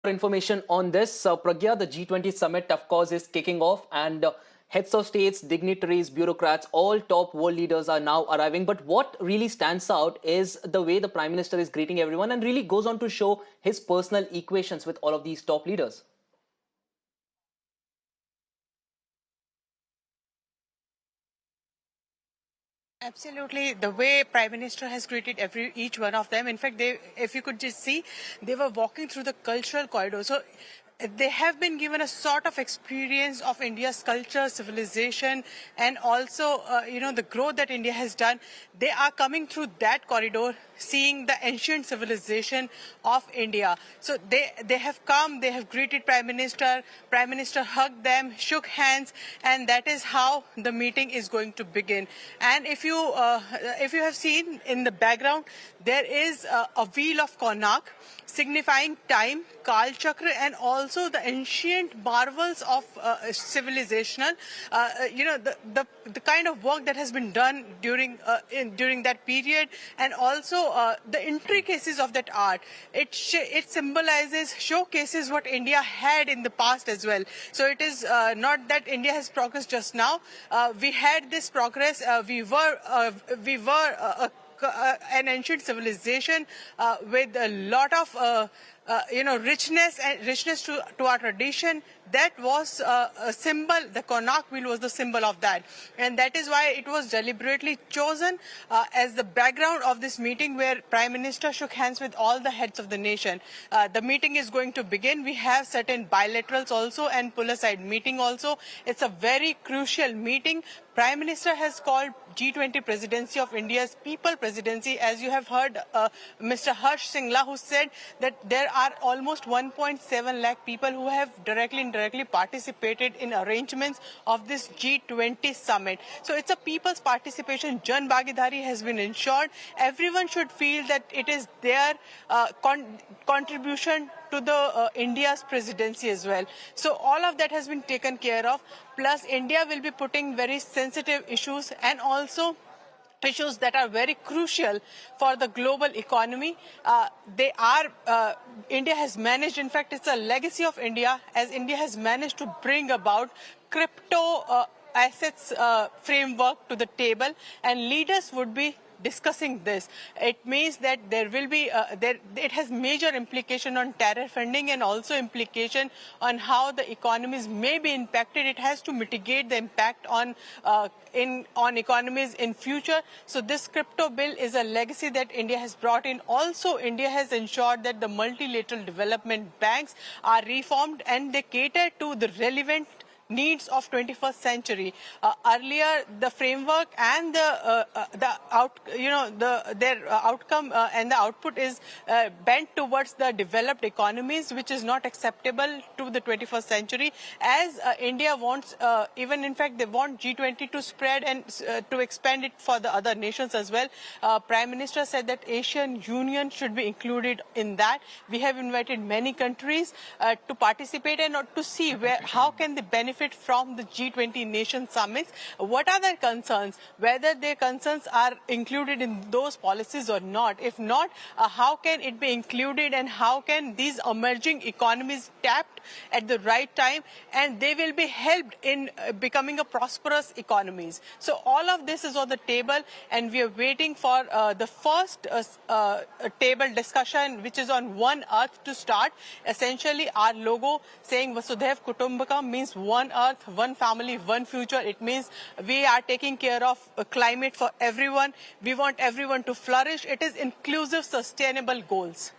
For information on this, Pragya, the G20 summit, of course, is kicking off, and heads of states, dignitaries, bureaucrats, all top world leaders are now arriving. But what really stands out is the way the Prime Minister is greeting everyone and really goes on to show his personal equations with all of these top leaders. Absolutely, the way Prime Minister has greeted each one of them. In fact, if you could just see, they were walking through the cultural corridor. So they have been given a sort of experience of India's culture, civilization, and also, the growth that India has done. They are coming through that corridor, seeing the ancient civilization of India. So they have come, they have greeted Prime Minister. Prime Minister hugged them, shook hands, and that is how the meeting is going to begin. And if you have seen in the background, there is a wheel of Konark, signifying time, Kal Chakra, and also the ancient marvels of civilizational, the kind of work that has been done during that period, and also the intricacies of that art. It symbolizes, showcases what India had in the past as well. So it is not that India has progressed just now. We had this progress. We were an ancient civilization with a lot of richness to our tradition. That was a symbol. The Konark wheel was the symbol of that, and that is why it was deliberately chosen as the background of this meeting, where Prime Minister shook hands with all the heads of the nation. The meeting is going to begin. We have certain bilaterals also and pull-aside meeting also. It's a very crucial meeting. Prime Minister has called G20 presidency of India's people presidency. As you have heard Mr. Harsh Singla, who said that there are almost 1.7 lakh people who have directly and indirectly participated in arrangements of this G20 summit. So it's a people's participation. Jan Bhagidari has been ensured. Everyone should feel that it is their contribution to the India's presidency as well. So all of that has been taken care of. Plus, India will be putting very sensitive issues and also issues that are very crucial for the global economy. India has managed, in fact, it's a legacy of India, as India has managed to bring about crypto assets framework to the table, and leaders would be discussing this. It means that there will be it has major implication on tariff funding and also implication on how the economies may be impacted. It has to mitigate the impact on economies in future. So this crypto bill is a legacy that India has brought in. Also, India has ensured that the multilateral development banks are reformed and they cater to the relevant needs of 21st century. Earlier, the framework and their outcome and the output is bent towards the developed economies, which is not acceptable to the 21st century. As India wants, even in fact, they want G20 to spread and to expand it for the other nations as well. Prime Minister said that Asian Union should be included in that. We have invited many countries to participate and to see how can they benefit from the G20 nation summits. What are their concerns? Whether their concerns are included in those policies or not. If not, how can it be included, and how can these emerging economies tapped at the right time, and they will be helped in becoming a prosperous economies. So all of this is on the table, and we are waiting for the first table discussion, which is on One Earth, to start. Essentially, our logo saying Vasudhaiv Kutumbakam means one Earth, one family, one future. It means we are taking care of climate for everyone. We want everyone to flourish. It is inclusive, sustainable goals.